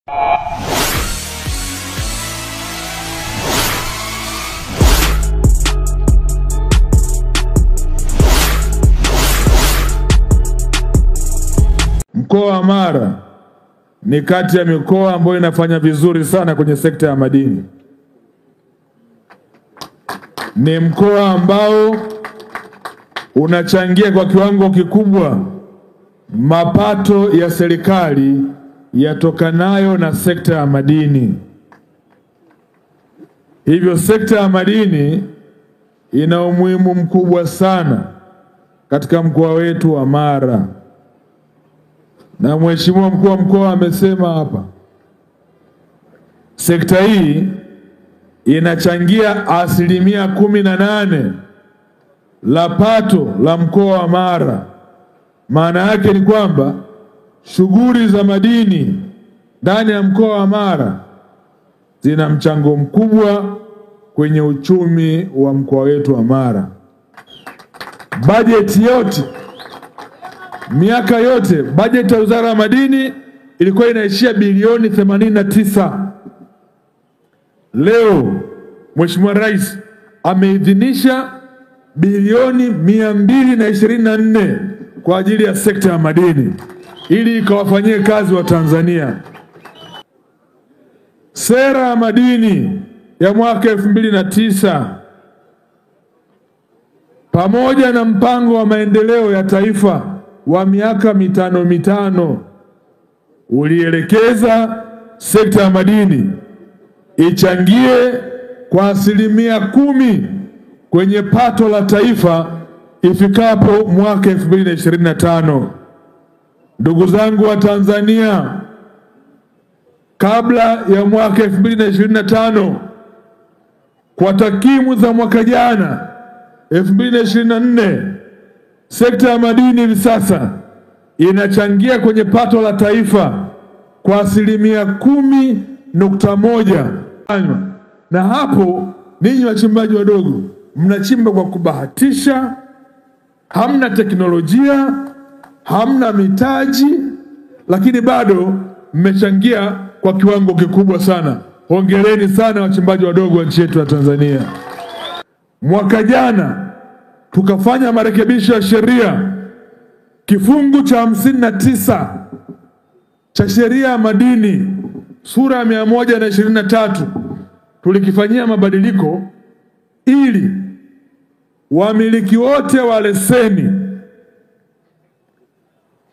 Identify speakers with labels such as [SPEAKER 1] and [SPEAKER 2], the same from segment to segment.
[SPEAKER 1] Mkoa wa Mara ni kati ya mikoa ambayo inafanya vizuri sana kwenye sekta ya madini. Ni mkoa ambao unachangia kwa kiwango kikubwa mapato ya serikali yatokanayo na sekta ya madini. Hivyo sekta ya madini ina umuhimu mkubwa sana katika mkoa wetu wa Mara. Na Mheshimiwa Mkuu wa Mkoa amesema hapa, sekta hii inachangia 18% la pato la mkoa wa Mara. Maana yake ni kwamba shughuli za madini ndani ya mkoa wa Mara zina mchango mkubwa kwenye uchumi wa mkoa wetu wa Mara. Bajeti yote, miaka yote, bajeti ya Wizara ya Madini ilikuwa inaishia bilioni 89. Leo Mheshimiwa Rais ameidhinisha bilioni 224 kwa ajili ya sekta ya madini ili ikawafanyie kazi wa Tanzania. Sera ya madini ya mwaka 2009 pamoja na mpango wa maendeleo ya taifa wa miaka mitano ulielekeza sekta ya madini ichangie kwa 10% kwenye pato la taifa ifikapo mwaka 2025. Ndugu zangu wa Tanzania, kabla ya mwaka 2025, kwa takwimu za mwaka jana 2024, sekta ya madini hivi sasa inachangia kwenye pato la taifa kwa 10.1. Na hapo ninyi wachimbaji wadogo mnachimba kwa kubahatisha, hamna teknolojia, hamna mitaji, lakini bado mmechangia kwa kiwango kikubwa sana. Hongereni sana wachimbaji wadogo wa nchi yetu ya Tanzania. Mwaka jana tukafanya marekebisho ya sheria, kifungu cha 59 cha sheria ya madini sura ya 123 tulikifanyia mabadiliko ili wamiliki wote wa leseni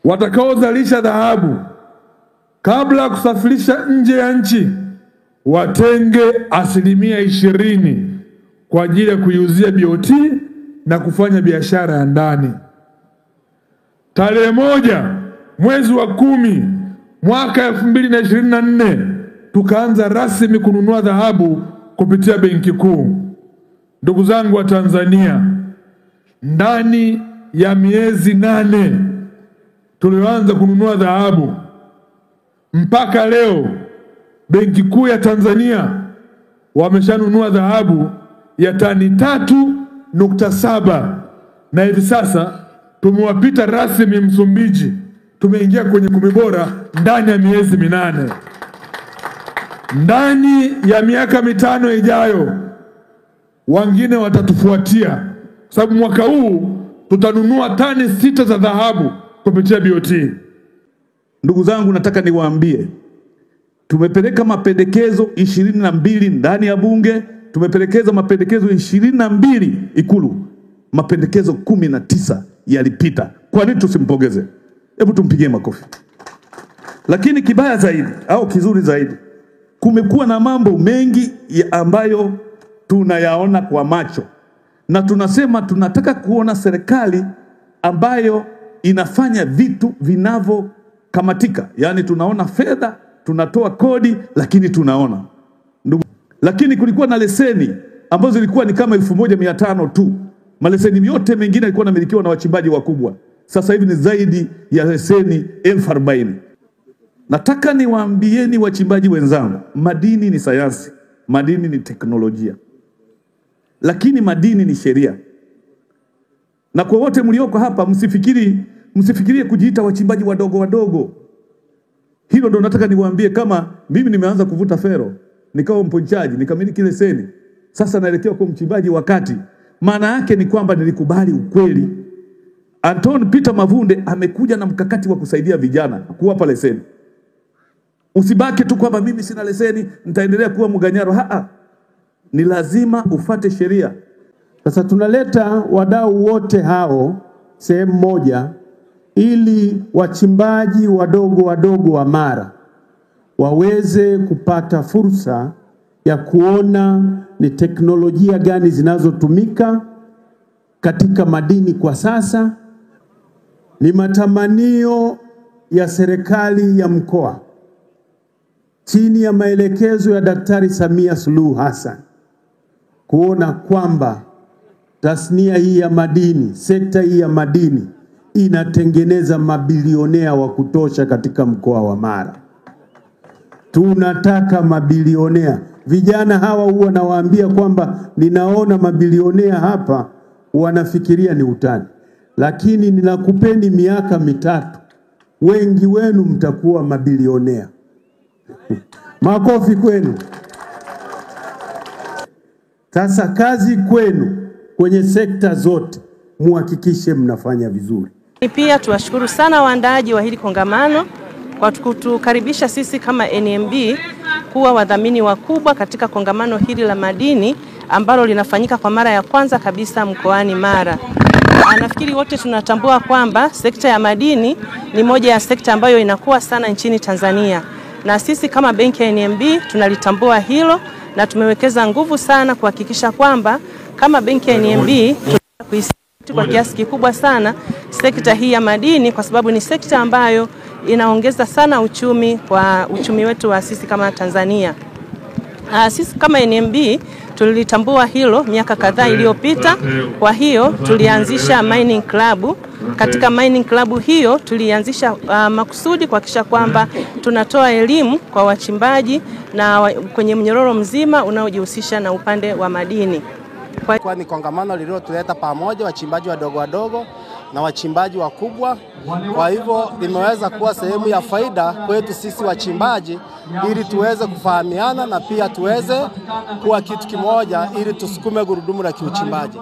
[SPEAKER 1] watakaozalisha dhahabu kabla ya kusafirisha nje ya nchi watenge 20% kwa ajili ya kuiuzia BOT na kufanya biashara ya ndani. Tarehe 1 mwezi wa 10 mwaka 2024 tukaanza rasmi kununua dhahabu kupitia Benki Kuu. Ndugu zangu wa Tanzania, ndani ya miezi 8 tulioanza kununua dhahabu mpaka leo Benki Kuu ya Tanzania wameshanunua dhahabu ya tani 3.7 na hivi sasa tumewapita rasmi Msumbiji. Tumeingia kwenye 10 bora ndani ya miezi 8. Ndani ya miaka 5 ijayo wengine watatufuatia, sababu mwaka huu tutanunua tani 6 za dhahabu kupitia BOT.
[SPEAKER 2] Ndugu zangu, nataka niwaambie, tumepeleka mapendekezo 22 ndani ya bunge, tumepelekeza mapendekezo 22 Ikulu, mapendekezo 19 yalipita. Kwa nini tusimpongeze? Hebu tumpigie makofi. Lakini kibaya zaidi au kizuri zaidi, kumekuwa na mambo mengi ambayo tunayaona kwa macho, na tunasema tunataka kuona serikali ambayo inafanya vitu vinavyokamatika. Yani tunaona fedha, tunatoa kodi, lakini tunaona lakini kulikuwa na leseni ambazo zilikuwa ni kama 1500 tu. Maleseni yote mengine yalikuwa yanamilikiwa na wachimbaji wakubwa. Sasa hivi ni zaidi ya leseni 1040. Nataka niwaambieni wachimbaji wenzangu, madini ni sayansi, madini ni teknolojia, lakini madini ni sheria. Na kwa wote mlioko hapa, msifikirie kujiita wachimbaji wadogo. Hilo ndo nataka niwaambie, kama mimi nimeanza kuvuta fero, nikawa mponchaji, nikamiliki leseni, sasa naelekea kwa mchimbaji wakati. Maana yake ni kwamba nilikubali ukweli. Anton Peter Mavunde amekuja na mkakati wa kusaidia vijana kuwapa leseni. Usibaki tu kwamba mimi sina leseni, nitaendelea kuwa mganyaro. Ni lazima ufate sheria.
[SPEAKER 3] Sasa tunaleta wadau wote hao sehemu moja ili wachimbaji wadogo wadogo wa Mara waweze kupata fursa ya kuona ni teknolojia gani zinazotumika katika madini kwa sasa. Ni matamanio ya serikali ya mkoa chini ya maelekezo ya Daktari Samia Suluhu Hassan kuona kwamba tasnia hii ya madini, sekta hii ya madini inatengeneza mabilionea wa kutosha katika mkoa wa Mara. Tunataka mabilionea. Vijana hawa huwa nawaambia kwamba ninaona mabilionea hapa, wanafikiria ni utani. Lakini ninakupeni miaka 3, wengi wenu mtakuwa mabilionea. Makofi kwenu. Sasa kazi kwenu kwenye sekta zote, muhakikishe mnafanya vizuri.
[SPEAKER 4] Pia tuwashukuru sana waandaaji wa hili kongamano kwa kutukaribisha sisi kama NMB kuwa wadhamini wakubwa katika kongamano hili la madini ambalo linafanyika kwa mara ya kwanza kabisa mkoani Mara. Nafikiri wote tunatambua kwamba sekta ya madini ni moja ya sekta ambayo inakuwa sana nchini Tanzania. Na sisi kama benki ya NMB tunalitambua hilo na tumewekeza nguvu sana kuhakikisha kwamba kama benki ya NMB tunakuisaidia kwa kiasi kikubwa sana sekta hii ya madini, kwa sababu ni sekta ambayo inaongeza sana uchumi kwa uchumi wetu wa sisi kama Tanzania. Sisi kama NMB tulitambua hilo miaka kadhaa iliyopita. Kwa hiyo tulianzisha mining club. Katika mining club hiyo tulianzisha makusudi kuhakikisha kwamba tunatoa elimu kwa wachimbaji na kwenye mnyororo mzima unaojihusisha na upande wa madini.
[SPEAKER 5] Kwa ni kongamano lililotuleta pamoja wachimbaji wadogo wadogo na wachimbaji wakubwa. Kwa hivyo limeweza kuwa sehemu ya faida kwetu sisi wachimbaji, ili tuweze kufahamiana na pia tuweze kuwa kitu kimoja ili tusukume gurudumu la kiuchimbaji.